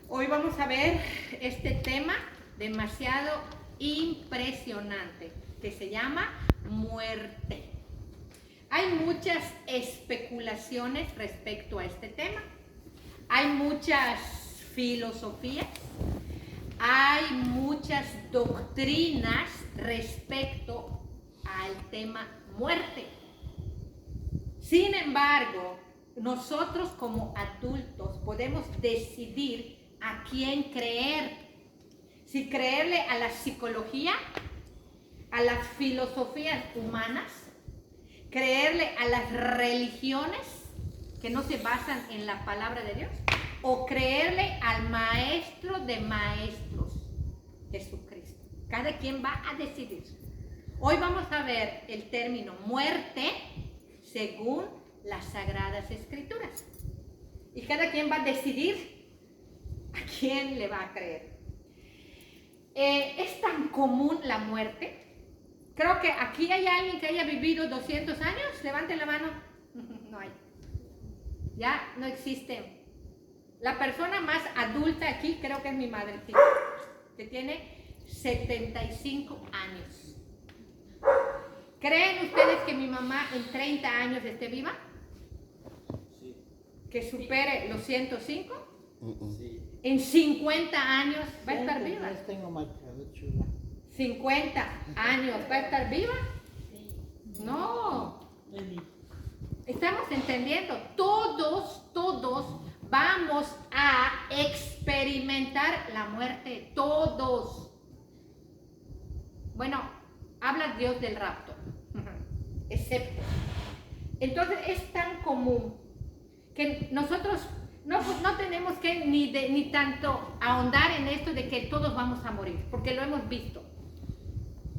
Hoy vamos a ver este tema demasiado impresionante que se llama muerte. Hay muchas especulaciones respecto a este tema. Hay muchas filosofías. Hay muchas doctrinas respecto al tema muerte. Sin embargo, nosotros como adultos podemos decidir a quién creer. Si creerle a la psicología, a las filosofías humanas, creerle a las religiones que no se basan en la palabra de Dios, o creerle al maestro de maestros, Jesucristo. Cada quien va a decidir. Hoy vamos a ver el término muerte según las Sagradas Escrituras. Y cada quien va a decidir a quién le va a creer. ¿Es tan común la muerte? Creo que aquí hay alguien que haya vivido 200 años. Levanten la mano. No hay. Ya no existe. La persona más adulta aquí creo que es mi madrecita, que tiene 75 años. ¿Creen ustedes que mi mamá en 30 años esté viva? Sí. ¿Que supere los 105? Sí. ¿En 50 años va a estar viva? Tengo marcado, chula. ¿50 años va a estar viva? No. Estamos entendiendo. Todos vamos a experimentar la muerte. Todos. Bueno, habla Dios del rapto. Excepto. Entonces es tan común que nosotros no tenemos que ni tanto ahondar en esto de que todos vamos a morir, porque lo hemos visto.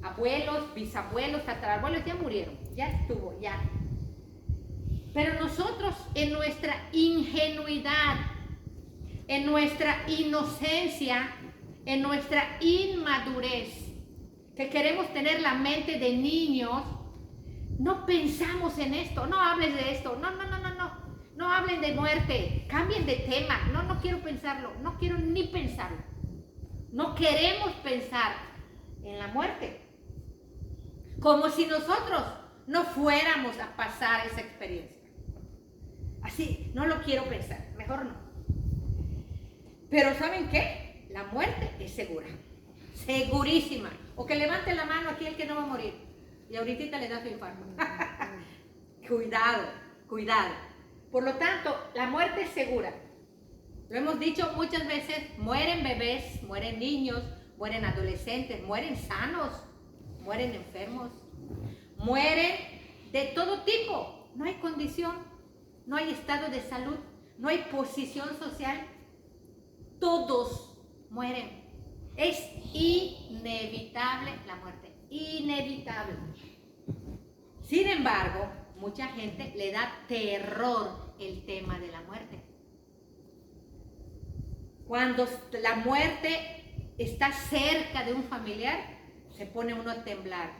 Abuelos, bisabuelos, tatarabuelos ya murieron, ya estuvo, ya. Pero nosotros en nuestra ingenuidad, en nuestra inocencia, en nuestra inmadurez, que queremos tener la mente de niños, no pensamos en esto. No hables de esto, no hablen de muerte, cambien de tema. No quiero pensarlo, no quiero ni pensarlo. No queremos pensar en la muerte, como si nosotros no fuéramos a pasar esa experiencia. Así, no lo quiero pensar, mejor no. Pero ¿saben qué? La muerte es segura, segurísima. O que levante la mano aquí el que no va a morir y ahorita le da su infarto. Cuidado. Por lo tanto, la muerte es segura. Lo hemos dicho muchas veces, mueren bebés, mueren niños, mueren adolescentes, mueren sanos, mueren enfermos, mueren de todo tipo. No hay condición, no hay estado de salud, no hay posición social. Todos mueren. Es inevitable la muerte, inevitable. Sin embargo, mucha gente le da terror el tema de la muerte. Cuando la muerte está cerca de un familiar, se pone uno a temblar.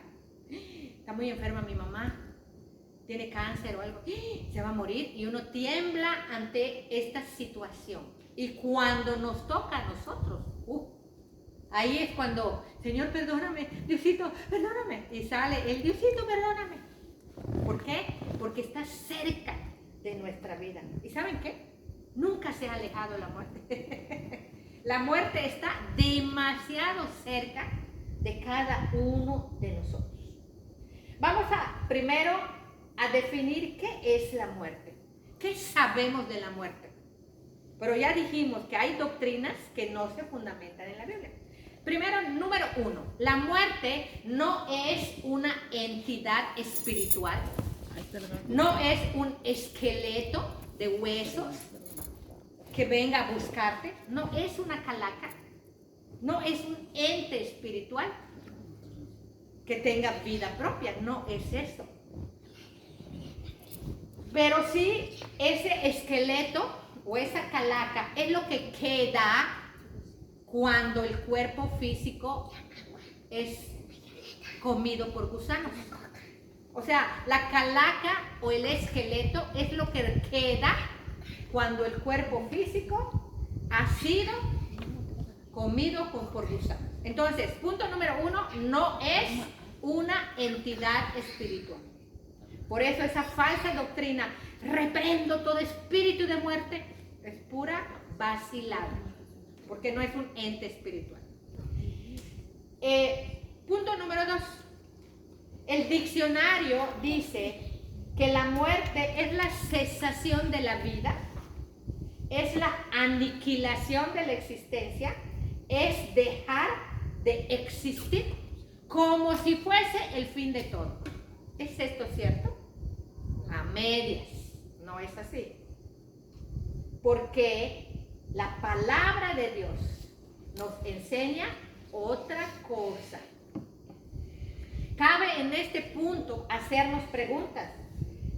Está muy enferma mi mamá, tiene cáncer o algo, se va a morir, y uno tiembla ante esta situación. Y cuando nos toca a nosotros, ahí es cuando, Señor, perdóname, Diosito, perdóname. Y sale el Diosito, perdóname. ¿Por qué? Porque está cerca de nuestra vida. ¿Y saben qué? Nunca se ha alejado la muerte. La muerte está demasiado cerca de cada uno de nosotros. Vamos primero a definir qué es la muerte. ¿Qué sabemos de la muerte? Pero ya dijimos que hay doctrinas que no se fundamentan en la Biblia. Primero, número 1, la muerte no es una entidad espiritual, no es un esqueleto de huesos que venga a buscarte, no es una calaca, no es un ente espiritual que tenga vida propia, no es eso. Pero sí, ese esqueleto o esa calaca es lo que queda cuando el cuerpo físico es comido por gusanos. O sea, la calaca o el esqueleto es lo que queda cuando el cuerpo físico ha sido comido por gusano. Entonces, punto número 1, no es una entidad espiritual. Por eso esa falsa doctrina, reprendo todo espíritu de muerte, es pura vacilada, porque no es un ente espiritual. Punto número 2. El diccionario dice que la muerte es la cesación de la vida, es la aniquilación de la existencia, es dejar de existir como si fuese el fin de todo. ¿Es esto cierto? A medias, no es así. Porque la palabra de Dios nos enseña otra cosa. Cabe en este punto hacernos preguntas.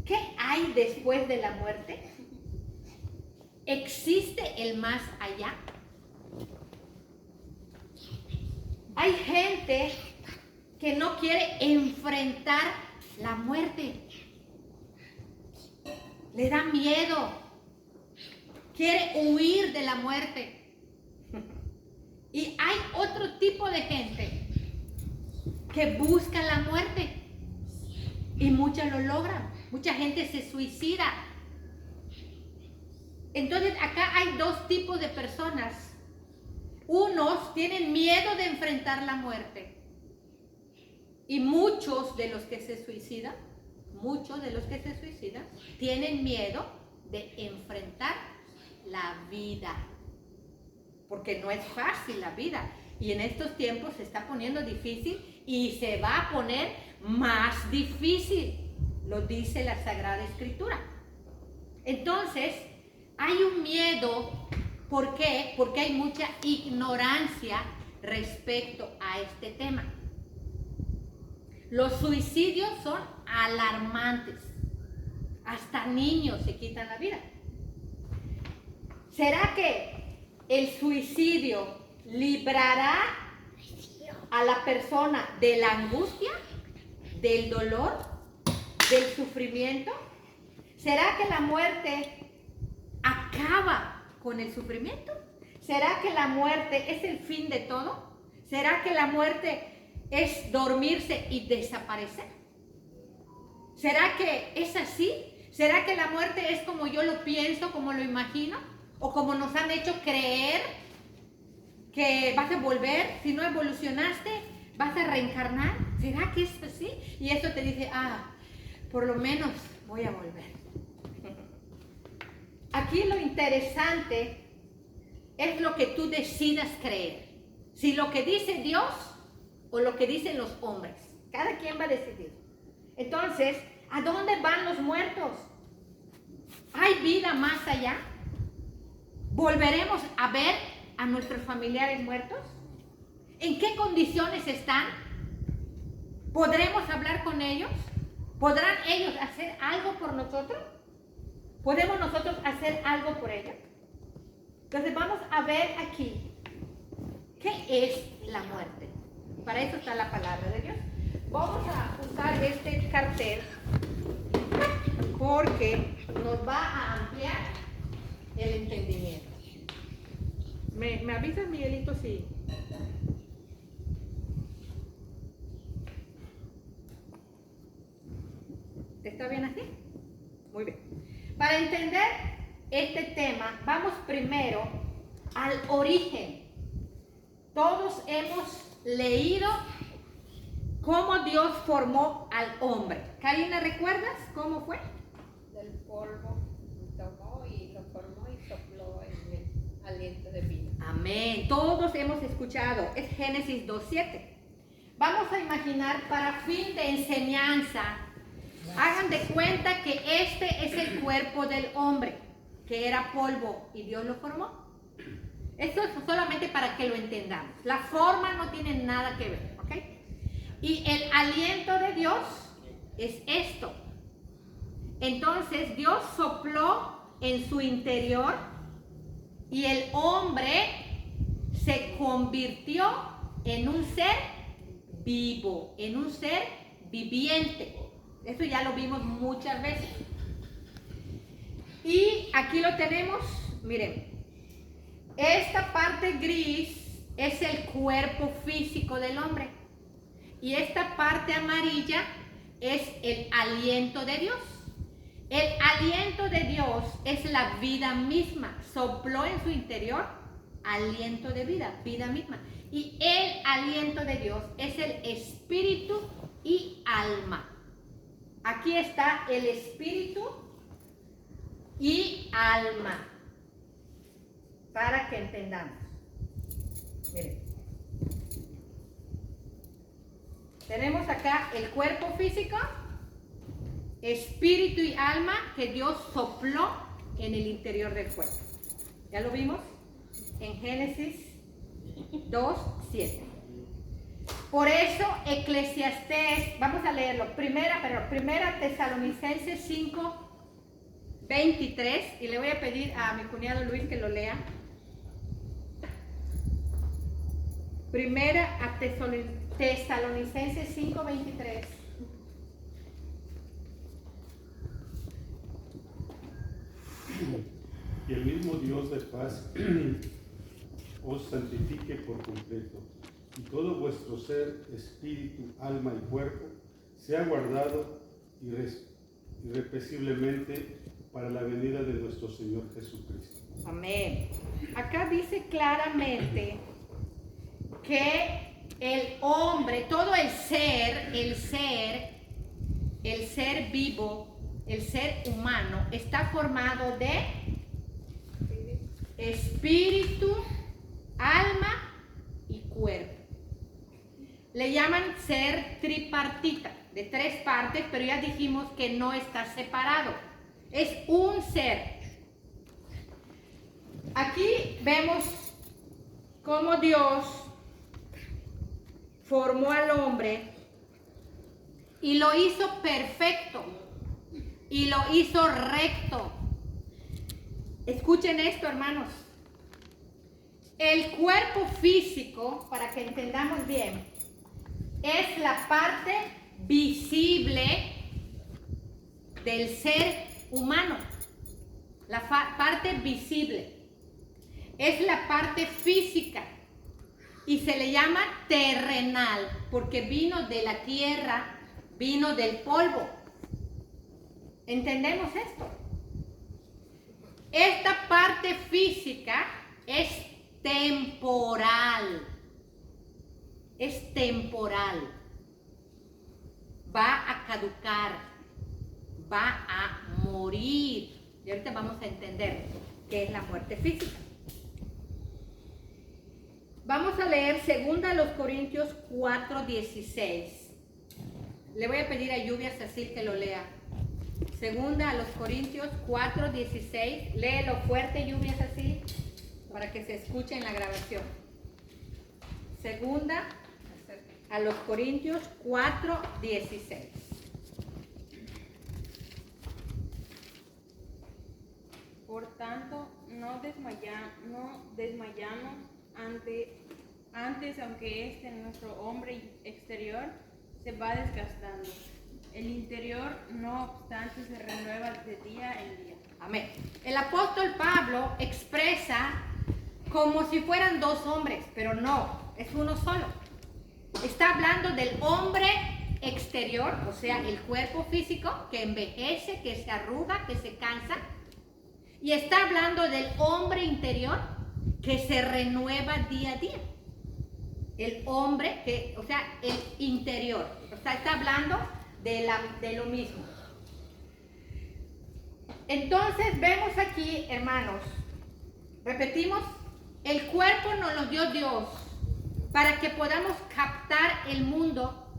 ¿Qué hay después de la muerte? ¿Existe el más allá? Hay gente que no quiere enfrentar la muerte. Le da miedo. Quiere huir de la muerte. Y hay otro tipo de gente que busca la muerte. Y muchas lo logran. Mucha gente se suicida. Entonces acá hay dos tipos de personas. Unos tienen miedo de enfrentar la muerte. Y muchos de los que se suicidan, tienen miedo de enfrentar la vida. Porque no es fácil la vida. Y en estos tiempos se está poniendo difícil y se va a poner más difícil. Lo dice la Sagrada Escritura. Entonces, hay un miedo. ¿Por qué? Porque hay mucha ignorancia respecto a este tema. Los suicidios son alarmantes. Hasta niños se quitan la vida. ¿Será que el suicidio librará a la persona de la angustia, del dolor, del sufrimiento? ¿Será que la muerte acaba con el sufrimiento? ¿Será que la muerte es el fin de todo? ¿Será que la muerte es dormirse y desaparecer? ¿Será que es así? ¿Será que la muerte es como yo lo pienso, como lo imagino? ¿O como nos han hecho creer que vas a volver? Si no evolucionaste, vas a reencarnar. ¿Será que es así? Y eso te dice, por lo menos voy a volver. Aquí lo interesante es lo que tú decidas creer. Si lo que dice Dios o lo que dicen los hombres. Cada quien va a decidir. Entonces, ¿a dónde van los muertos? ¿Hay vida más allá? ¿Volveremos a ver a nuestros familiares muertos? ¿En qué condiciones están? ¿Podremos hablar con ellos? ¿Podrán ellos hacer algo por nosotros? ¿Podemos nosotros hacer algo por ellos? Entonces vamos a ver aquí qué es la muerte. Para eso está la palabra de Dios. Vamos a usar este cartel porque nos va a ampliar el entendimiento. ¿Me avisas, Miguelito, si? ¿Está bien así? Muy bien. Para entender este tema, vamos primero al origen. Todos hemos leído cómo Dios formó al hombre. Karina, ¿recuerdas cómo fue? Del polvo tomó y lo formó y sopló en el aliento de vida. Amén. Todos hemos escuchado. Es Génesis 2:7. Vamos a imaginar para fin de enseñanza. Hagan de cuenta que este es el cuerpo del hombre, que era polvo y Dios lo formó. Esto es solamente para que lo entendamos. La forma no tiene nada que ver, ¿ok? Y el aliento de Dios es esto. Entonces Dios sopló en su interior y el hombre se convirtió en un ser vivo, en un ser viviente. Esto ya lo vimos muchas veces. Y aquí lo tenemos, miren. Esta parte gris es el cuerpo físico del hombre. Y esta parte amarilla es el aliento de Dios. El aliento de Dios es la vida misma. Sopló en su interior aliento de vida, vida misma. Y el aliento de Dios es el espíritu y alma. Aquí está el espíritu y alma, para que entendamos. Miren, tenemos acá el cuerpo físico, espíritu y alma que Dios sopló en el interior del cuerpo. ¿Ya lo vimos? En Génesis 2:7. Por eso Eclesiastés, vamos a leerlo, primera Tesalonicenses 5:23, y le voy a pedir a mi cuñado Luis que lo lea. Primera a Tesalonicenses 5:23. Y el mismo Dios de paz os santifique por completo, y todo vuestro ser, espíritu, alma y cuerpo, sea guardado irrepresiblemente para la venida de nuestro Señor Jesucristo. Amén. Acá dice claramente que el hombre, todo el ser vivo, el ser humano, está formado de espíritu, alma y cuerpo. Le llaman ser tripartita, de 3 partes, pero ya dijimos que no está separado. Es un ser. Aquí vemos cómo Dios formó al hombre y lo hizo perfecto y lo hizo recto. Escuchen esto, hermanos. El cuerpo físico, para que entendamos bien, es la parte visible del ser humano. La parte visible. Es la parte física. Y se le llama terrenal, porque vino de la tierra, vino del polvo. ¿Entendemos esto? Esta parte física es temporal. Es temporal. Va a caducar. Va a morir. Y ahorita vamos a entender qué es la muerte física. Vamos a leer 2 Corintios 4:16. Le voy a pedir a Lluvia Cecil que lo lea. 2 Corintios 4:16. Léelo fuerte, Lluvia Cecil, para que se escuche en la grabación. 2 Corintios 4:16. Por tanto, no desmayamos antes, aunque nuestro hombre exterior se va desgastando. El interior, no obstante, se renueva de día en día. Amén. El apóstol Pablo expresa como si fueran 2 hombres, pero no, es uno solo. Está hablando del hombre exterior, o sea, el cuerpo físico que envejece, que se arruga, que se cansa. Y está hablando del hombre interior que se renueva día a día. El hombre, el interior. O sea, está hablando de lo mismo. Entonces vemos aquí, hermanos, repetimos, el cuerpo nos lo dio Dios para que podamos captar el mundo,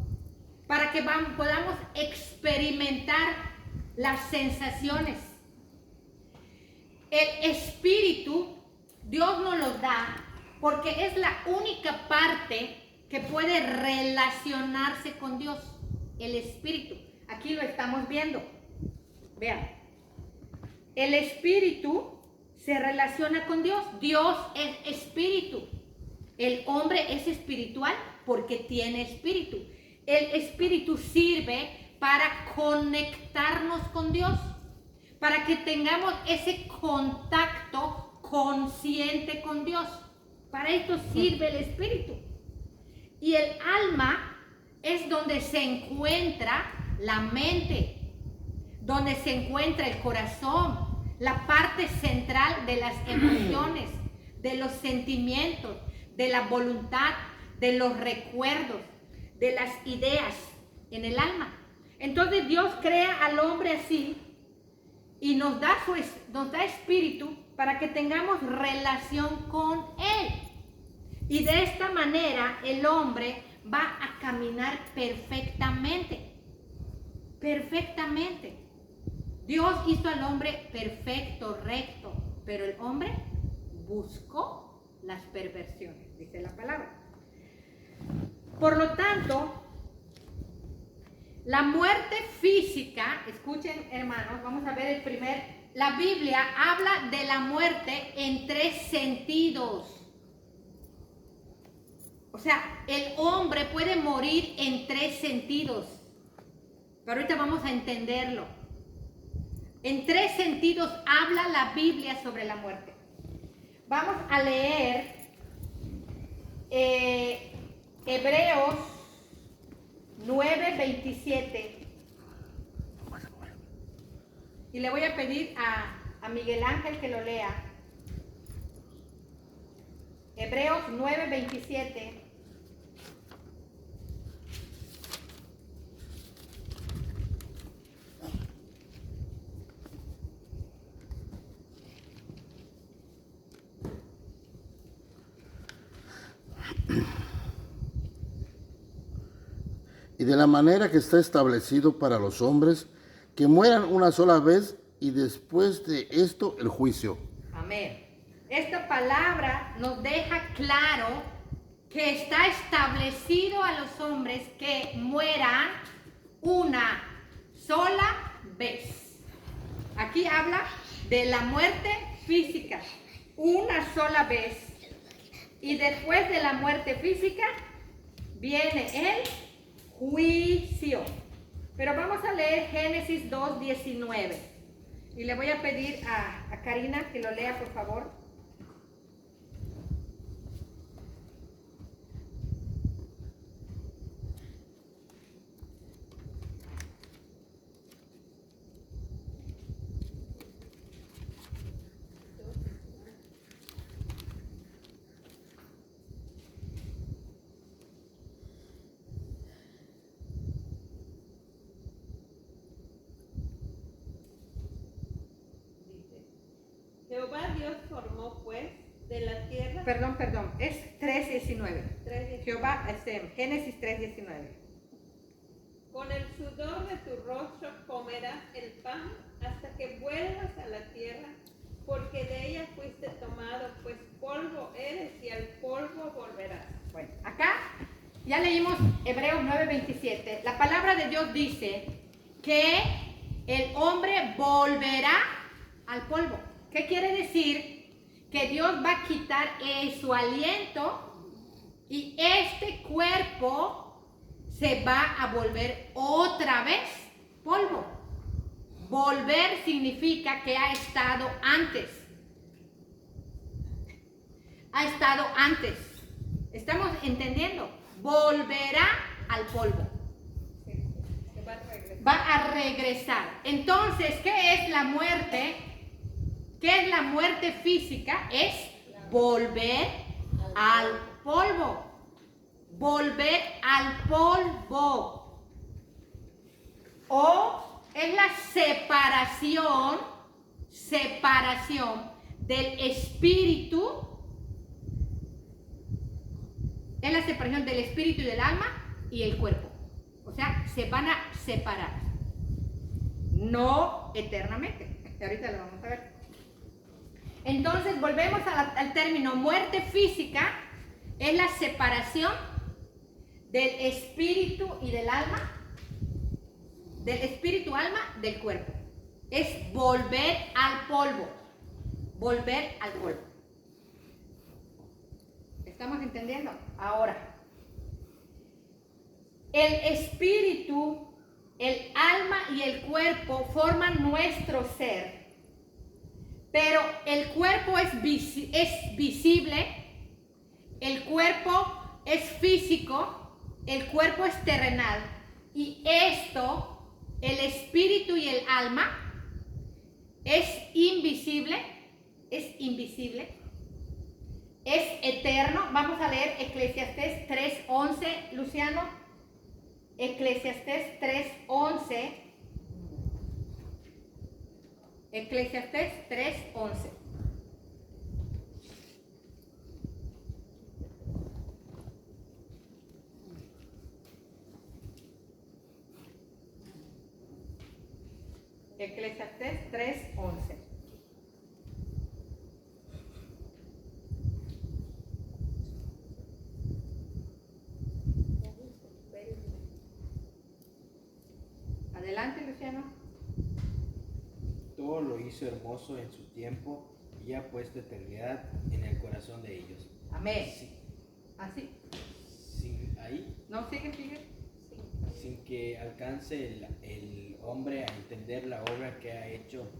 para que podamos experimentar las sensaciones. El espíritu, Dios nos lo da porque es la única parte que puede relacionarse con Dios, el espíritu. Aquí lo estamos viendo. Vean, el espíritu se relaciona con Dios. Dios es espíritu. El hombre es espiritual porque tiene espíritu. El espíritu sirve para conectarnos con Dios, para que tengamos ese contacto consciente con Dios. Para esto sirve el espíritu. Y el alma es donde se encuentra la mente, donde se encuentra el corazón, la parte central de las emociones, de los sentimientos, de la voluntad, de los recuerdos, de las ideas en el alma. Entonces Dios crea al hombre así y nos da espíritu para que tengamos relación con Él. Y de esta manera el hombre va a caminar perfectamente. Perfectamente. Dios hizo al hombre perfecto, recto, pero el hombre buscó las perversiones, dice la palabra. Por lo tanto, la muerte física, escuchen hermanos, vamos a ver la Biblia habla de la muerte en 3 sentidos. O sea, el hombre puede morir en 3 sentidos. Pero ahorita vamos a entenderlo. En 3 sentidos habla la Biblia sobre la muerte. Vamos a leer Hebreos 9:27. Y le voy a pedir a Miguel Ángel que lo lea. Hebreos 9:27. Y de la manera que está establecido para los hombres, que mueran una sola vez y después de esto el juicio. Amén. Esta palabra nos deja claro que está establecido a los hombres que mueran una sola vez. Aquí habla de la muerte física, una sola vez. Y después de la muerte física viene el juicio. Pero vamos a leer Génesis 2:19. Y le voy a pedir a Karina que lo lea, por favor. Jehová Dios formó pues de la tierra. Perdón, es 3:19. 3:19. Jehová, Génesis 3:19. Con el sudor de tu rostro comerás el pan hasta que vuelvas a la tierra, porque de ella fuiste tomado, pues polvo eres y al polvo volverás. Bueno, acá ya leímos Hebreos 9:27. La palabra de Dios dice que el hombre volverá al polvo. ¿Qué quiere decir? Que Dios va a quitar su aliento y este cuerpo se va a volver otra vez polvo. Volver significa que ha estado antes. Ha estado antes. ¿Estamos entendiendo? Volverá al polvo. Se va a regresar. Va a regresar. Entonces, ¿qué es la muerte? ¿Qué es la muerte física? Es volver al polvo. Volver al polvo. O es la separación del espíritu. Es la separación del espíritu y del alma y el cuerpo. O sea, se van a separar. No eternamente. Ahorita lo vamos a ver. Entonces volvemos al término muerte física. Es la separación del espíritu y del alma. Del espíritu, alma, del cuerpo. Es volver al polvo. Volver al polvo. ¿Estamos entendiendo? Ahora, el espíritu, el alma y el cuerpo forman nuestro ser. Pero el cuerpo es visible físico, el cuerpo es terrenal. Y esto, el espíritu y el alma, es invisible, es eterno. Vamos a leer Eclesiastés 3:11, Luciano. Eclesiastés 3:11. Eclesiastés 3:11. Eclesiastés 3:11. Adelante, Luciano. Todo lo hizo hermoso en su tiempo y ha puesto eternidad en el corazón de ellos. Amén. Sí. Así. No, sigue. Sin que alcance el hombre a entender la obra que ha hecho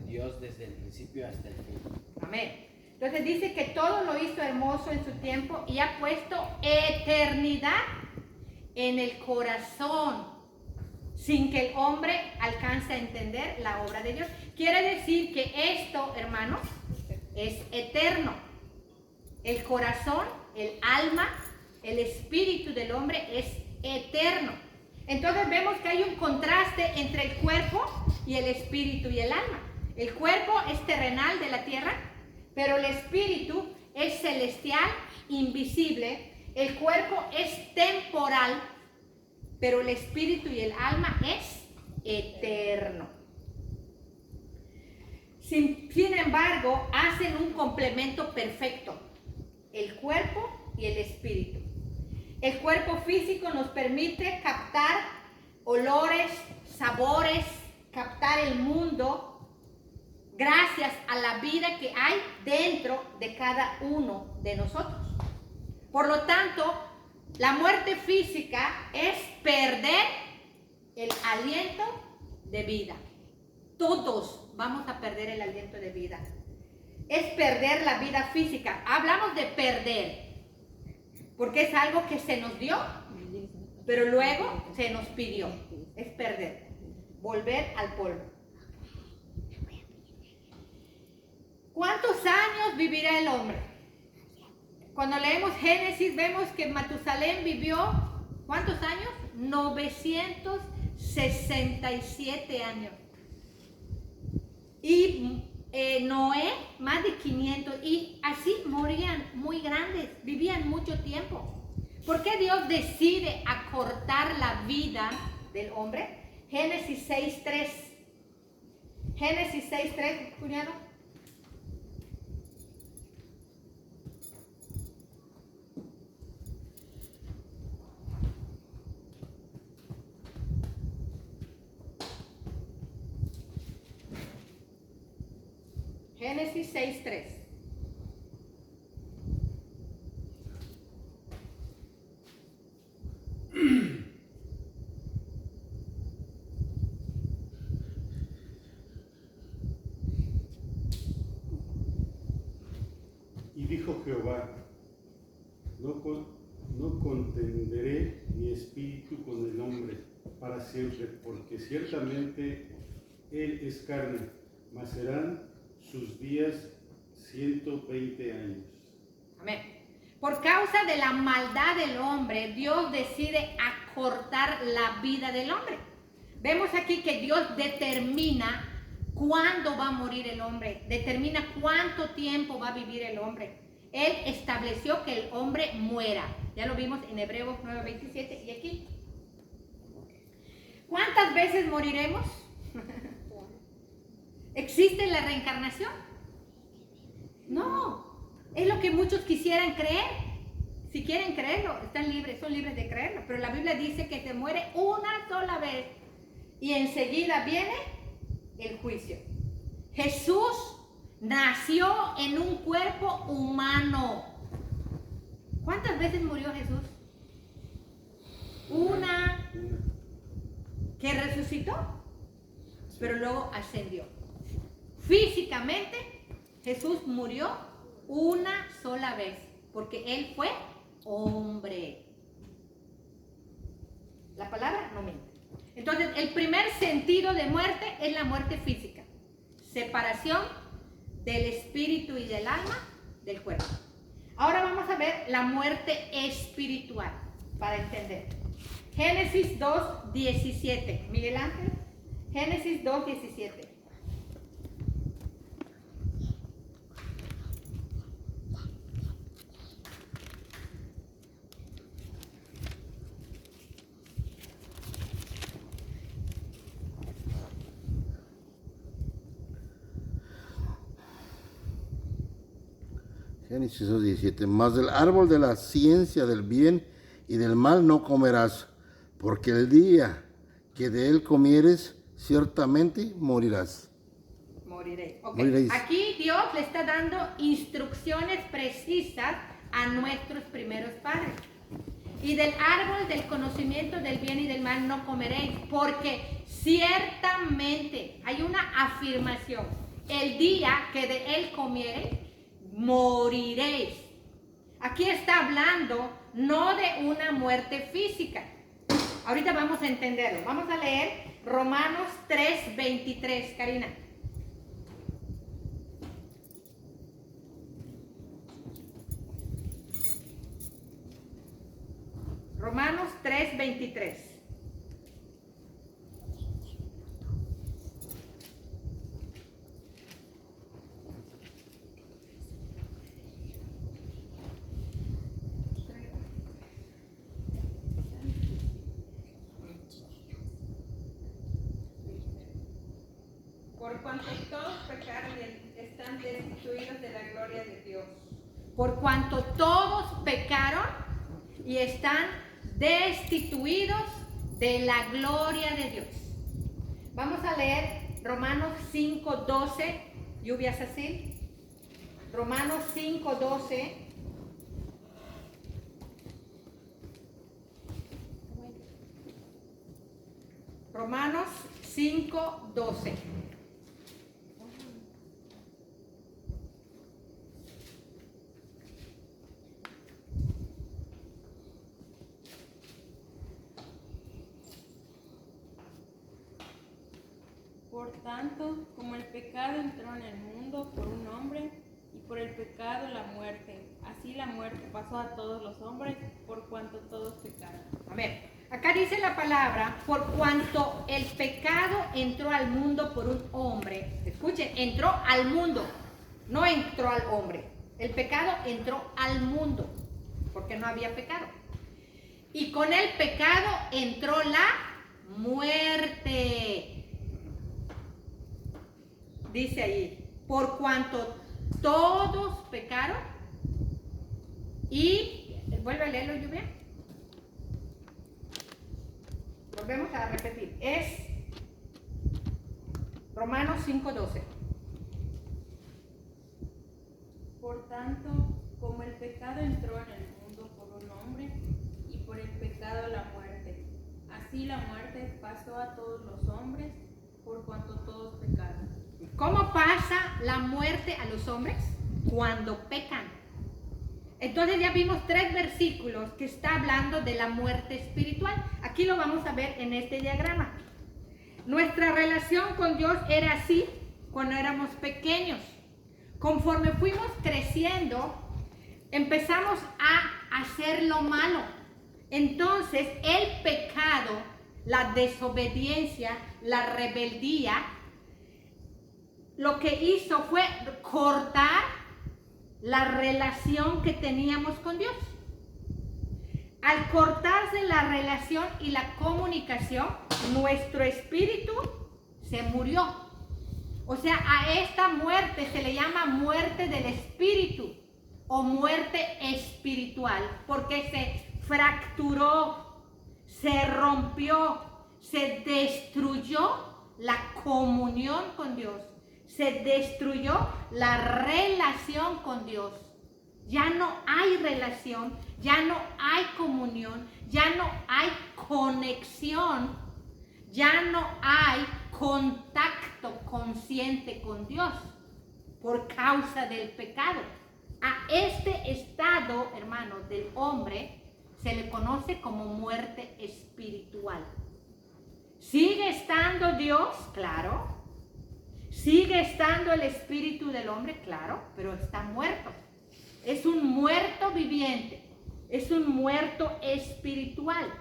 Dios desde el principio hasta el fin. Amén. Entonces dice que todo lo hizo hermoso en su tiempo y ha puesto eternidad en el corazón, sin que el hombre alcance a entender la obra de Dios. Quiere decir que esto, hermanos, es eterno. El corazón, el alma, el espíritu del hombre es eterno. Entonces vemos que hay un contraste entre el cuerpo y el espíritu y el alma. El cuerpo es terrenal de la tierra, pero el espíritu es celestial, invisible. El cuerpo es temporal, pero el espíritu y el alma es eterno. Sin embargo, hacen un complemento perfecto, el cuerpo y el espíritu. El cuerpo físico nos permite captar olores, sabores, captar el mundo, gracias a la vida que hay dentro de cada uno de nosotros. Por lo tanto, la muerte física es perder el aliento de vida. Todos vamos a perder el aliento de vida. Es perder la vida física. Hablamos de perder, porque es algo que se nos dio, pero luego se nos pidió. Es perder, volver al polvo. ¿Cuántos años vivirá el hombre? Cuando leemos Génesis vemos que Matusalén vivió, ¿cuántos años? 967 años. Y Noé, más de 500. Y así morían muy grandes, vivían mucho tiempo. ¿Por qué Dios decide acortar la vida del hombre? Génesis 6:3. Génesis 6:3, cuñado. Génesis 6:3. Y dijo Jehová, no contenderé mi espíritu con el hombre para siempre, porque ciertamente él es carne, mas serán sus días 120 años. Amén. Por causa de la maldad del hombre, Dios decide acortar la vida del hombre. Vemos aquí que Dios determina cuándo va a morir el hombre, determina cuánto tiempo va a vivir el hombre. Él estableció que el hombre muera. Ya lo vimos en Hebreos 9:27 y aquí. ¿Cuántas veces moriremos? ¿Existe la reencarnación? No, es lo que muchos quisieran creer. Si quieren creerlo, están libres, son libres de creerlo. Pero la Biblia dice que se muere una sola vez y enseguida viene el juicio. Jesús nació en un cuerpo humano. ¿Cuántas veces murió Jesús? Una. Que resucitó, pero luego ascendió. Físicamente, Jesús murió una sola vez, porque Él fue hombre. La palabra no miente. Entonces, el primer sentido de muerte es la muerte física. Separación del espíritu y del alma del cuerpo. Ahora vamos a ver la muerte espiritual para entender. Génesis 2:17. Miguel Ángel. Génesis 2:17. Génesis 2:17. Mas del árbol de la ciencia del bien y del mal no comerás, porque el día que de él comieres, ciertamente morirás. Moriréis. Okay. Moriréis. Aquí Dios le está dando instrucciones precisas a nuestros primeros padres. Y del árbol del conocimiento del bien y del mal no comeréis, porque ciertamente hay una afirmación. El día que de él comiereis, moriréis. Aquí está hablando no de una muerte física. Ahorita vamos a entenderlo. Vamos a leer Romanos 3:23, Karina. Romanos 3:23. Por cuanto todos pecaron y están destituidos de la gloria de Dios. Por cuanto todos pecaron y están destituidos de la gloria de Dios. Vamos a leer Romanos 5:12. Lluvias así. Romanos 5:12. Romanos 5:12. Por tanto, como el pecado entró en el mundo por un hombre, y por el pecado la muerte, así la muerte pasó a todos los hombres, por cuanto todos pecaron. A ver, acá dice la palabra, por cuanto el pecado entró al mundo por un hombre. Escuchen, entró al mundo, no entró al hombre. El pecado entró al mundo, porque no había pecado. Y con el pecado entró la muerte. Dice ahí, por cuanto todos pecaron y, vuelve a leerlo, Lluvia. Volvemos a repetir, es Romanos 5:12. Por tanto, como el pecado entró en el mundo por un hombre, y por el pecado la muerte, así la muerte pasó a todos los hombres, por cuanto todos pecaron. ¿Cómo pasa la muerte a los hombres? Cuando pecan. Entonces ya vimos 3 versículos que está hablando de la muerte espiritual. Aquí lo vamos a ver en este diagrama. Nuestra relación con Dios era así cuando éramos pequeños. Conforme fuimos creciendo, empezamos a hacer lo malo. Entonces el pecado, la desobediencia, la rebeldía, lo que hizo fue cortar la relación que teníamos con Dios. Al cortarse la relación y la comunicación, nuestro espíritu se murió. O sea, a esta muerte se le llama muerte del espíritu o muerte espiritual, porque se fracturó, se rompió, se destruyó la comunión con Dios. Se destruyó la relación con Dios. Ya no hay relación, ya no hay comunión, ya no hay conexión, ya no hay contacto consciente con Dios por causa del pecado. A este estado, hermanos, del hombre se le conoce como muerte espiritual. ¿Sigue estando Dios? Claro. ¿Sigue estando el espíritu del hombre? Claro, pero está muerto. Es un muerto viviente. Es un muerto espiritual.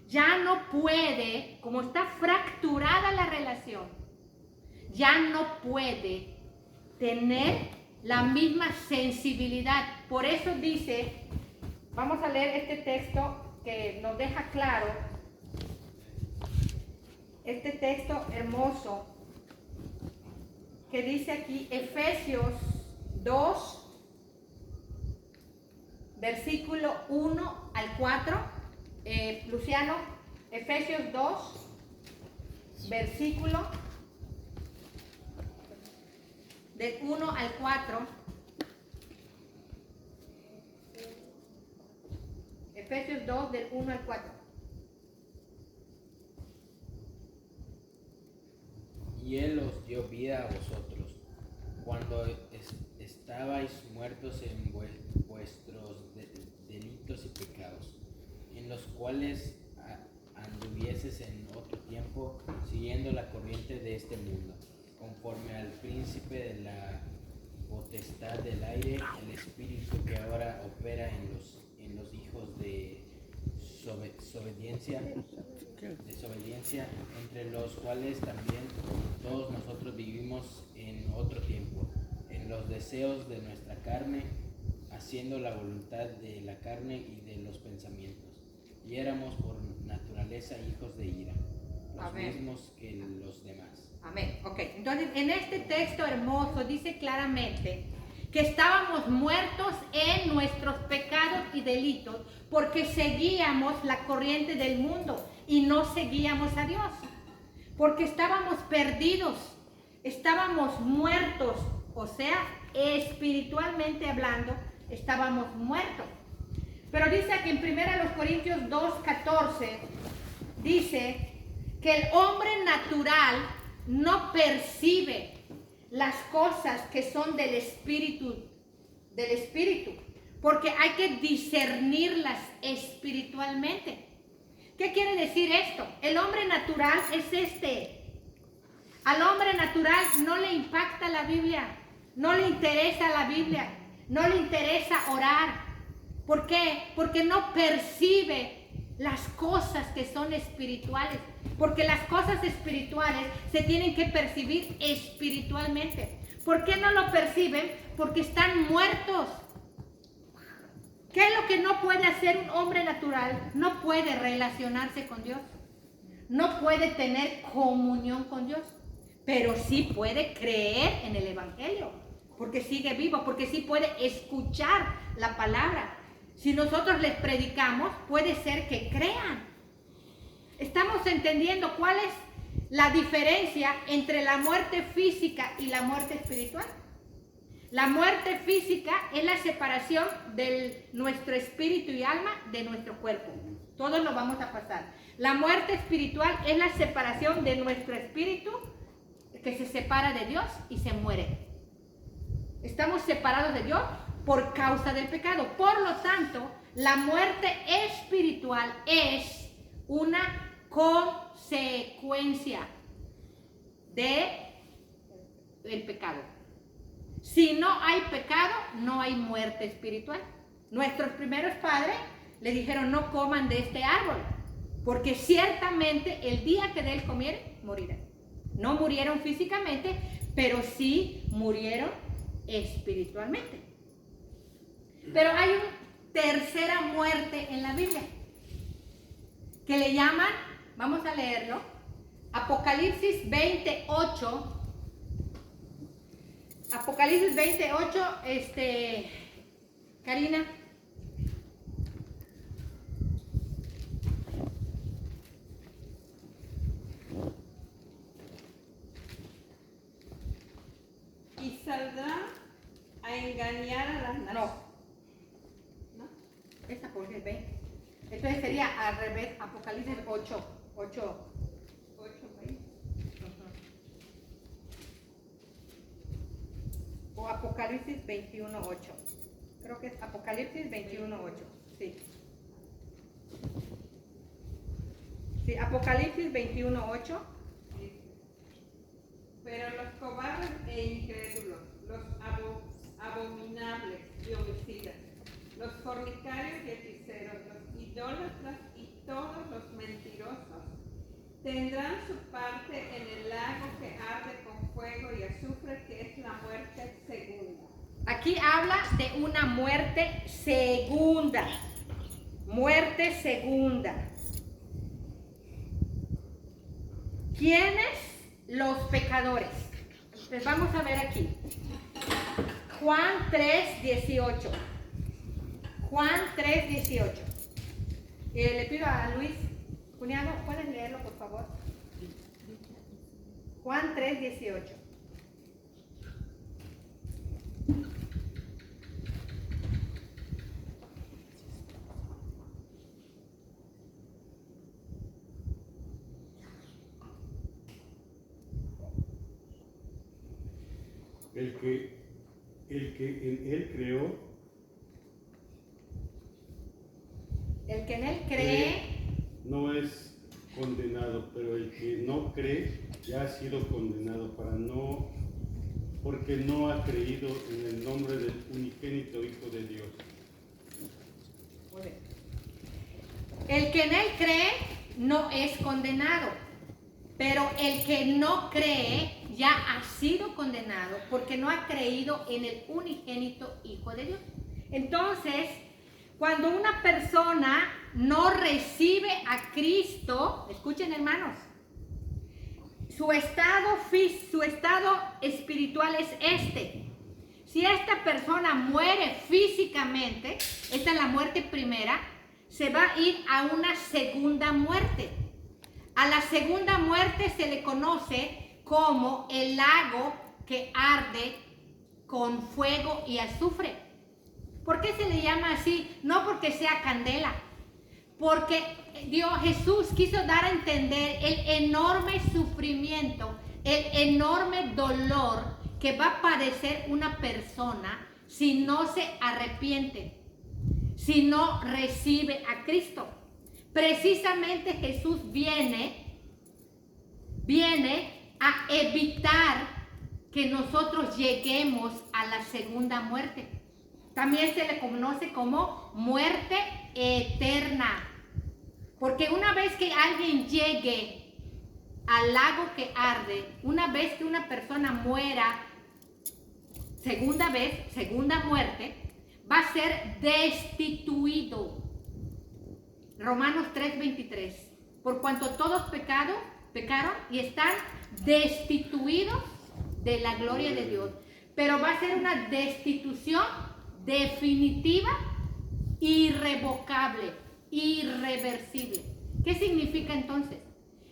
Ya no puede, como está fracturada la relación, ya no puede tener la misma sensibilidad. Por eso dice, vamos a leer este texto que nos deja claro, este texto hermoso que dice aquí, Efesios 2, versículo 1 al 4. Luciano, Efesios 2, versículo del 1 al 4. Efesios 2, del 1 al 4. Y Él os dio vida a vosotros, cuando estabais muertos en vuestros delitos y pecados, en los cuales anduvieses en otro tiempo, siguiendo la corriente de este mundo, conforme al príncipe de la potestad del aire, el espíritu que ahora opera en los hijos de desobediencia, entre los cuales también todos nosotros vivimos en otro tiempo, en los deseos de nuestra carne, haciendo la voluntad de la carne y de los pensamientos. Y éramos por naturaleza hijos de ira, los Amén. mismos que los demás. Amén. Ok, entonces en este texto hermoso dice claramente que estábamos muertos en nuestros pecados y delitos porque seguíamos la corriente del mundo y no seguíamos a Dios. Porque estábamos perdidos, estábamos muertos, o sea, espiritualmente hablando, estábamos muertos. Pero dice aquí en 1 Corintios 2:14, dice que el hombre natural no percibe las cosas que son del espíritu, porque hay que discernirlas espiritualmente. ¿Qué quiere decir esto? El hombre natural es Al hombre natural no le impacta la Biblia, no le interesa la Biblia, no le interesa orar. ¿Por qué? Porque no percibe las cosas que son espirituales. Porque las cosas espirituales se tienen que percibir espiritualmente. ¿Por qué no lo perciben? Porque están muertos. ¿Qué es lo que no puede hacer un hombre natural? No puede relacionarse con Dios. No puede tener comunión con Dios. Pero sí puede creer en el Evangelio. Porque sigue vivo. Porque sí puede escuchar la palabra. Si nosotros les predicamos, puede ser que crean. Estamos entendiendo cuál es la diferencia entre la muerte física y la muerte espiritual. La muerte física es la separación de nuestro espíritu y alma de nuestro cuerpo. Todos lo vamos a pasar. La muerte espiritual es la separación de nuestro espíritu que se separa de Dios y se muere. Estamos separados de Dios por causa del pecado. Por lo tanto, la muerte espiritual es una consecuencia del pecado. Si no hay pecado, no hay muerte espiritual. Nuestros primeros padres le dijeron: no coman de este árbol, porque ciertamente el día que de él comieren, morirán. No murieron físicamente, pero sí murieron espiritualmente. Pero hay una tercera muerte en la Biblia, que le llaman, vamos a leerlo, Apocalipsis 28. Apocalipsis 28, Karina. Y saldrá a engañar a las naciones. ¿No? Es Apocalipsis 20. Entonces sería al revés, Apocalipsis 8. 8:20. O Apocalipsis 21:8. Creo que es Apocalipsis 21:8. Sí. Sí, Apocalipsis 21:8. Pero los cobardes e incrédulos, los abominables y homicidas, los fornicarios y hechiceros, los idólatras y todos los mentirosos, tendrán su parte en el lago que arde con fuego y azufre, que es la muerte segunda. Aquí habla de una muerte segunda. Muerte segunda. ¿Quiénes? Los pecadores. Les vamos a ver aquí. Juan 3:18. Juan 3:18. Le pido a Luis, cuñado, ¿pueden leerlo, por favor? Juan 3:18. El que en él creó, El que en él cree, no es condenado, pero el que no cree ya ha sido condenado porque no ha creído en el nombre del unigénito Hijo de Dios. muy bien. El que en él cree no es condenado, pero el que no cree ya ha sido condenado porque no ha creído en el unigénito Hijo de Dios. Entonces, cuando una persona no recibe a Cristo, escuchen hermanos, su estado espiritual es este. Si esta persona muere físicamente, esta es la muerte primera, se va a ir a una segunda muerte. A la segunda muerte se le conoce como el lago que arde con fuego y azufre. ¿Por qué se le llama así? No porque sea candela, porque Jesús quiso dar a entender el enorme sufrimiento, el enorme dolor que va a padecer una persona si no se arrepiente, si no recibe a Cristo. Precisamente Jesús viene a evitar que nosotros lleguemos a la segunda muerte. También se le conoce como muerte eterna. Porque una vez que alguien llegue al lago que arde, una vez que una persona muera, segunda muerte, va a ser destituido. Romanos 3:23. Por cuanto todos pecaron y están destituidos de la gloria de Dios. Pero va a ser una destitución definitiva, irrevocable, irreversible. ¿Qué significa entonces?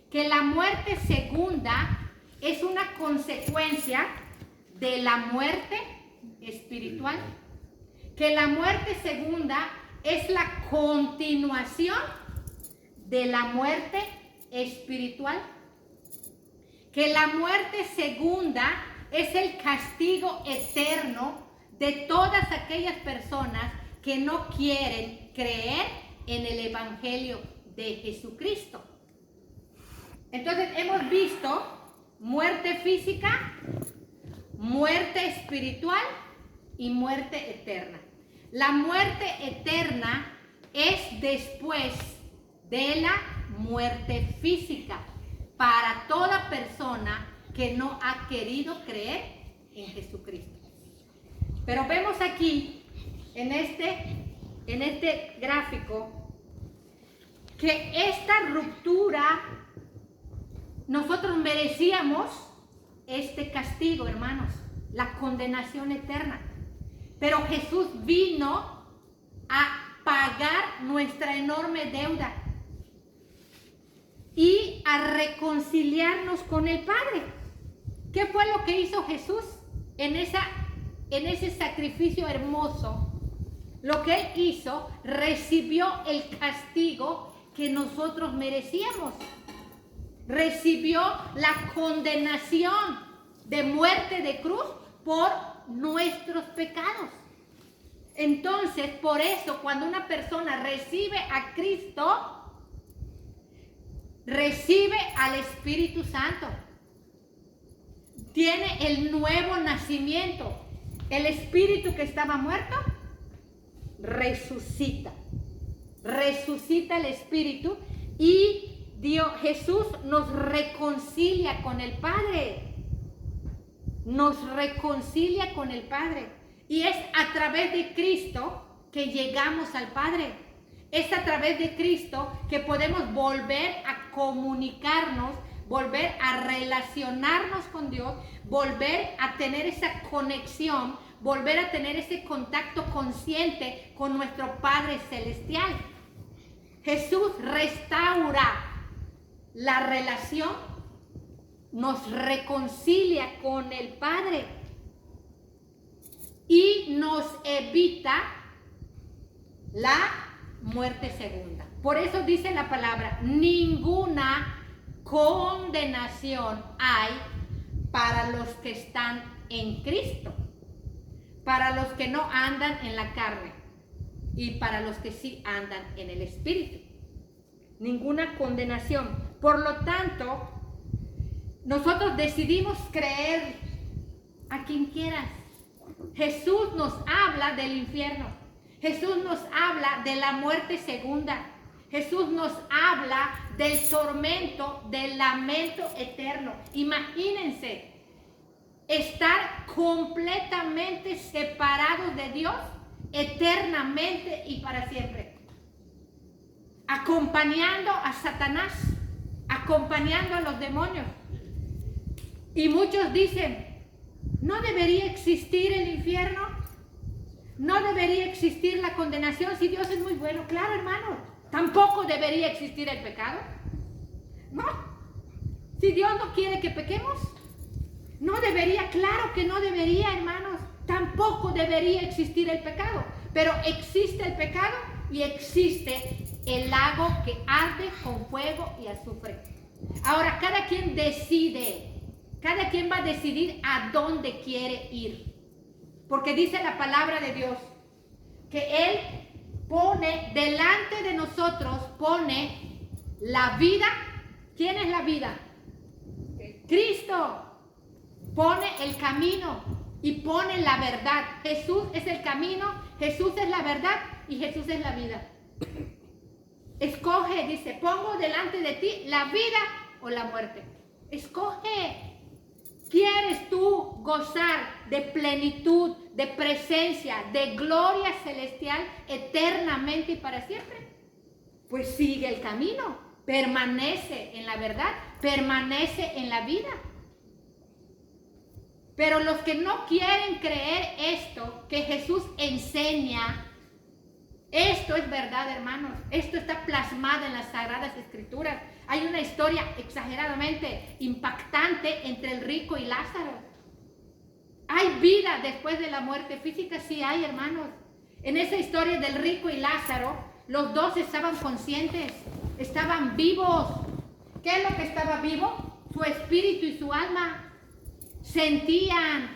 Que la muerte segunda es una consecuencia de la muerte espiritual. Que la muerte segunda es la continuación de la muerte espiritual. Que la muerte segunda es el castigo eterno de todas aquellas personas que no quieren creer en el Evangelio de Jesucristo. Entonces hemos visto muerte física, muerte espiritual y muerte eterna. La muerte eterna es después de la muerte física para toda persona que no ha querido creer en Jesucristo. Pero vemos aquí en este gráfico que esta ruptura, nosotros merecíamos este castigo, hermanos, la condenación eterna. Pero Jesús vino a pagar nuestra enorme deuda y a reconciliarnos con el Padre. ¿Qué fue lo que hizo Jesús en ese sacrificio hermoso? Lo que Él hizo, recibió el castigo que nosotros merecíamos. Recibió la condenación de muerte de cruz por nuestros pecados. Entonces, por eso, cuando una persona recibe a Cristo, recibe al Espíritu Santo. Tiene el nuevo nacimiento. El espíritu que estaba muerto resucita. Resucita el espíritu y Jesús nos reconcilia con el Padre. Nos reconcilia con el Padre. Y es a través de Cristo que llegamos al Padre. Es a través de Cristo que podemos volver a comunicarnos, volver a relacionarnos con Dios, volver a tener esa conexión, volver a tener ese contacto consciente con nuestro Padre Celestial. Jesús restaura la relación, nos reconcilia con el Padre y nos evita la muerte segunda. Por eso dice la palabra, ninguna condenación hay para los que están en Cristo, para los que no andan en la carne y para los que sí andan en el Espíritu. Ninguna condenación. Por lo tanto, nosotros decidimos creer a quien quieras. Jesús nos habla del infierno. Jesús nos habla de la muerte segunda. Jesús nos habla del tormento, del lamento eterno. Imagínense estar completamente separados de Dios eternamente y para siempre. Acompañando a Satanás, acompañando a los demonios. Y muchos dicen, ¿no debería existir el infierno? ¿No debería existir la condenación si Dios es muy bueno? Claro, hermano. ¿Tampoco debería existir el pecado? No. Si Dios no quiere que pequemos, no debería, claro que no debería, hermanos. Tampoco debería existir el pecado. Pero existe el pecado y existe el lago que arde con fuego y azufre. Ahora, cada quien decide, cada quien va a decidir a dónde quiere ir. Porque dice la palabra de Dios que Él pone delante de nosotros, pone la vida. ¿Quién es la vida? Cristo. Pone el camino y pone la verdad. Jesús es el camino, Jesús es la verdad y Jesús es la vida. Escoge, dice, pongo delante de ti la vida o la muerte. Escoge. ¿Quieres tú gozar de plenitud, de presencia, de gloria celestial eternamente y para siempre? Pues sigue el camino, permanece en la verdad, permanece en la vida. Pero los que no quieren creer esto que Jesús enseña, esto es verdad, hermanos, esto está plasmado en las Sagradas Escrituras. Hay una historia exageradamente impactante entre el rico y Lázaro. ¿Hay vida después de la muerte física? Sí hay, hermanos. En esa historia del rico y Lázaro, los dos estaban conscientes, estaban vivos. ¿Qué es lo que estaba vivo? Su espíritu y su alma. Sentían.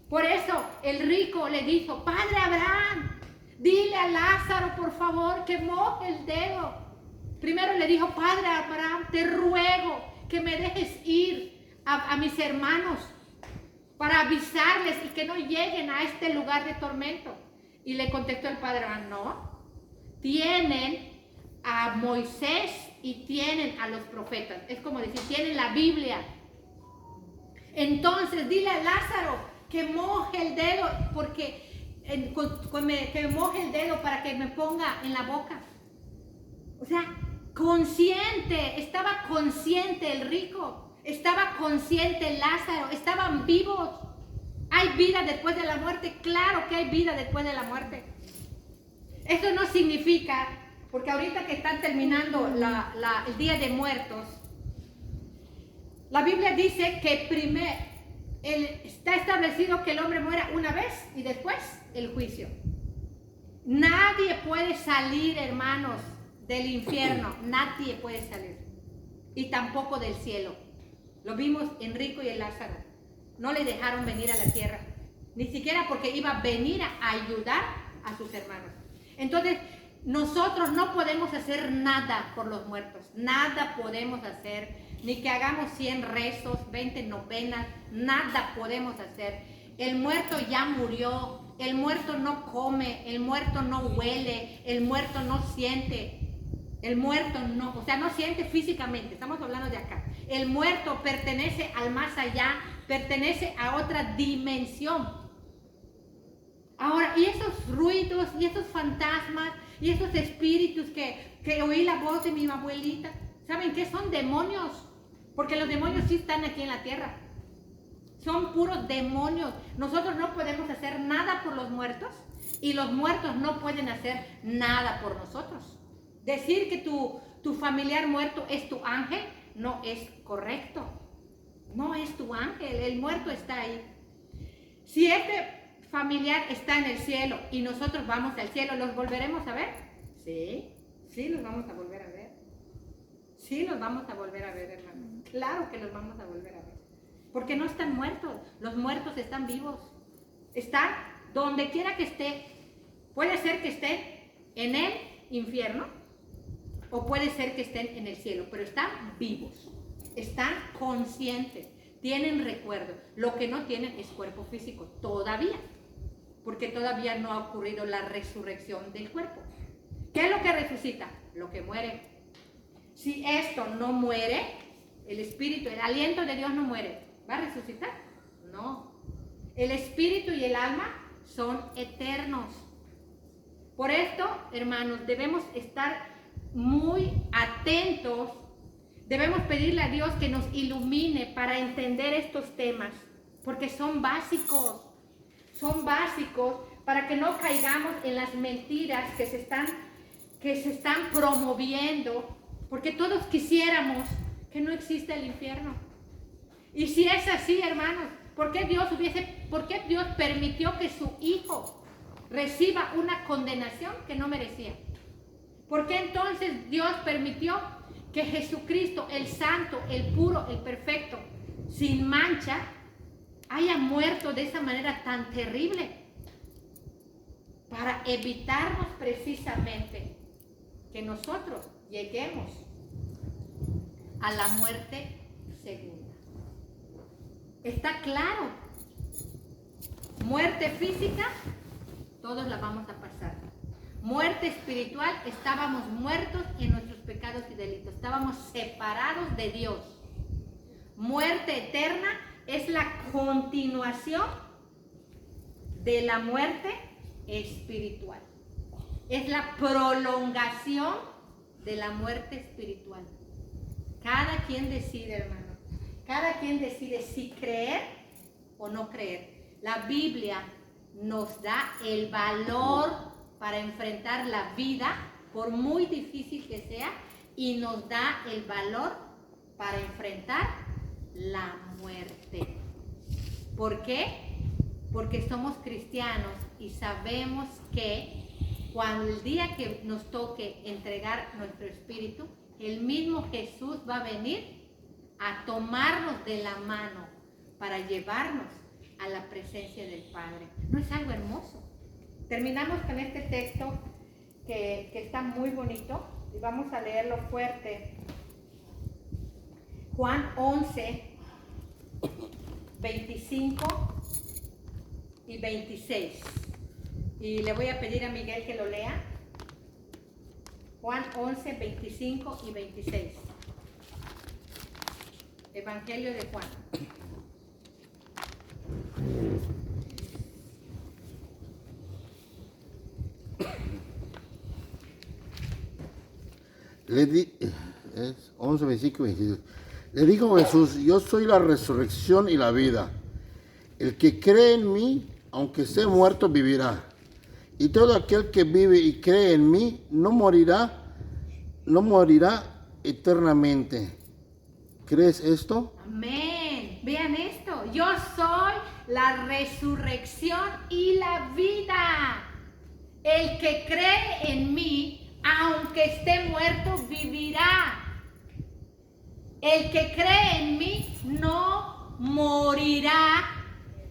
Por eso el rico le dijo, Padre Abraham, dile a Lázaro, por favor, que moje el dedo. Primero le dijo, Padre Abraham, te ruego que me dejes ir a mis hermanos para avisarles y que no lleguen a este lugar de tormento. Y le contestó el Padre Abraham, no, tienen a Moisés y tienen a los profetas. Es como decir, tienen la Biblia. Entonces dile a Lázaro que moje el dedo, porque que moje el dedo para que me ponga en la boca. O sea, consciente, estaba consciente el rico, estaba consciente Lázaro, estaban vivos. ¿Hay vida después de la muerte? Claro que hay vida después de la muerte. Eso no significa, porque ahorita que están terminando el Día de Muertos, la Biblia dice que está establecido que el hombre muera una vez y después el juicio. Nadie puede salir, hermanos, del infierno. Nadie puede salir. Y tampoco del cielo. Lo vimos en Rico y en Lázaro. No le dejaron venir a la tierra. Ni siquiera porque iba a venir a ayudar a sus hermanos. Entonces, nosotros no podemos hacer nada por los muertos, nada podemos hacer, ni que hagamos 100 rezos, 20 novenas, nada podemos hacer. El muerto ya murió, el muerto no come, el muerto no huele, el muerto no siente. El muerto no, o sea, no siente físicamente, estamos hablando de acá. El muerto pertenece al más allá, pertenece a otra dimensión. Ahora, y esos ruidos, y esos fantasmas, y esos espíritus que oí la voz de mi abuelita, ¿saben qué? Son demonios, porque los demonios sí están aquí en la tierra. Son puros demonios. Nosotros no podemos hacer nada por los muertos, y los muertos no pueden hacer nada por nosotros. Decir que tu familiar muerto es tu ángel no es correcto. No es tu ángel, el muerto está ahí. Si este familiar está en el cielo y nosotros vamos al cielo, ¿los volveremos a ver? Sí, los vamos a volver a ver. Sí, los vamos a volver a ver, hermano. Claro que los vamos a volver a ver. Porque no están muertos, los muertos están vivos. Están donde quiera que esté. Puede ser que estén en el infierno, o puede ser que estén en el cielo, pero están vivos, están conscientes, tienen recuerdo. Lo que no tienen es cuerpo físico, todavía, porque todavía no ha ocurrido la resurrección del cuerpo. ¿Qué es lo que resucita? Lo que muere. Si esto no muere, el espíritu, el aliento de Dios no muere, ¿va a resucitar? No. El espíritu y el alma son eternos. Por esto, hermanos, debemos estar muy atentos, debemos pedirle a Dios que nos ilumine para entender estos temas, porque son básicos para que no caigamos en las mentiras que se están promoviendo, porque todos quisiéramos que no exista el infierno. Y si es así, hermanos, ¿por qué Dios permitió que su hijo reciba una condenación que no merecía? ¿Por qué entonces Dios permitió que Jesucristo, el santo, el puro, el perfecto, sin mancha, haya muerto de esa manera tan terrible? Para evitarnos precisamente que nosotros lleguemos a la muerte segunda. ¿Está claro? Muerte física, todos la vamos a pasar. Muerte espiritual, estábamos muertos en nuestros pecados y delitos, estábamos separados de Dios. Muerte eterna es la continuación de la muerte espiritual. Es la prolongación de la muerte espiritual. Cada quien decide, hermano. Cada quien decide si creer o no creer. La Biblia nos da el valor para enfrentar la vida, por muy difícil que sea, y nos da el valor para enfrentar la muerte. ¿Por qué? Porque somos cristianos y sabemos que cuando el día que nos toque entregar nuestro espíritu, el mismo Jesús va a venir a tomarnos de la mano para llevarnos a la presencia del Padre. ¿No es algo hermoso? Terminamos con este texto que está muy bonito y vamos a leerlo fuerte. Juan 11, 25 y 26. Y le voy a pedir a Miguel que lo lea. Juan 11, 25 y 26. Evangelio de Juan. Es 11, 25 y 26. Le dijo Jesús: yo soy la resurrección y la vida. El que cree en mí, aunque esté muerto, vivirá. Y todo aquel que vive y cree en mí no morirá eternamente. ¿Crees esto? Amén. Vean esto. Yo soy la resurrección y la vida. El que cree en mí, aunque esté muerto, vivirá. El que cree en mí no morirá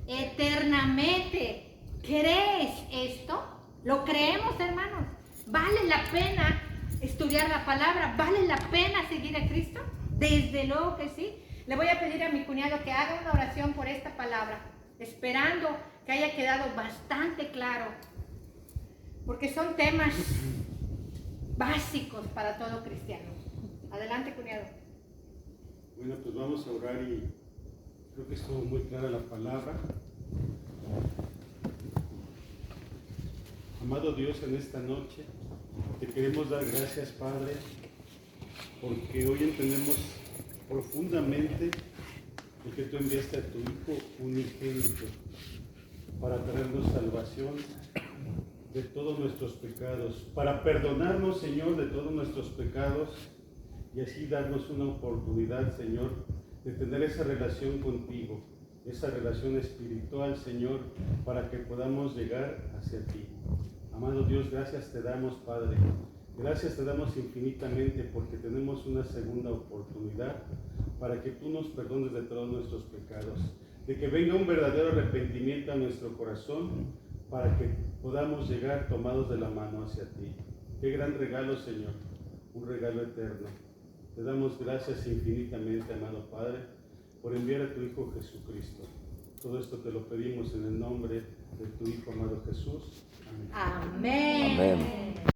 eternamente. ¿Crees esto? ¿Lo creemos, hermanos? ¿Vale la pena estudiar la palabra? ¿Vale la pena seguir a Cristo? Desde luego que sí. Le voy a pedir a mi cuñado que haga una oración por esta palabra, esperando que haya quedado bastante claro, porque son temas básicos para todo cristiano. Adelante, cuñado. Bueno, pues vamos a orar y creo que estuvo muy clara la palabra. Amado Dios, en esta noche te queremos dar gracias, Padre, porque hoy entendemos profundamente el que tú enviaste a tu Hijo unigénito para traernos salvación de todos nuestros pecados, para perdonarnos, Señor, de todos nuestros pecados y así darnos una oportunidad, Señor, de tener esa relación contigo, esa relación espiritual, Señor, para que podamos llegar hacia ti. Amado Dios, gracias te damos, Padre. Gracias te damos infinitamente porque tenemos una segunda oportunidad para que tú nos perdones de todos nuestros pecados, de que venga un verdadero arrepentimiento a nuestro corazón para que podamos llegar tomados de la mano hacia ti. Qué gran regalo, Señor, un regalo eterno. Te damos gracias infinitamente, amado Padre, por enviar a tu Hijo Jesucristo. Todo esto te lo pedimos en el nombre de tu Hijo amado Jesús. Amén. Amén. Amén.